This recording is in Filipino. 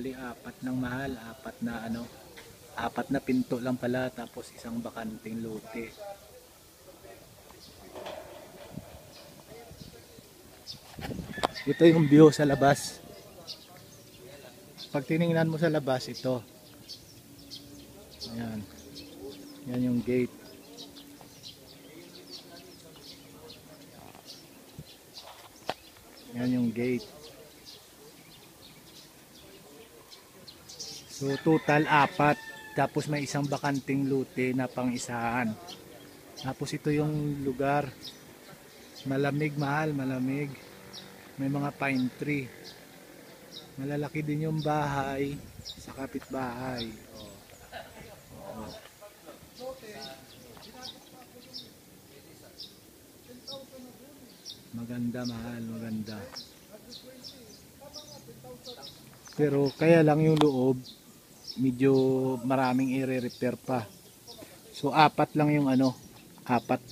bali apat ng mahal, apat na ano, apat na pinto lang pala, tapos isang bakanting lote. Ito yung view sa labas. Pag tiningnan mo sa labas, ito. Ayan. Yan yung gate. Yan yung gate. So total apat. Tapos may isang bakanting lote na pang-isahan. Tapos ito yung lugar. Malamig, mahal, malamig. May mga pine tree. Malalaki din yung bahay sa kapitbahay. Oh. Maganda, mahal, maganda. Pero kaya lang yung loob, medyo maraming i-repair pa. So apat lang yung ano, apat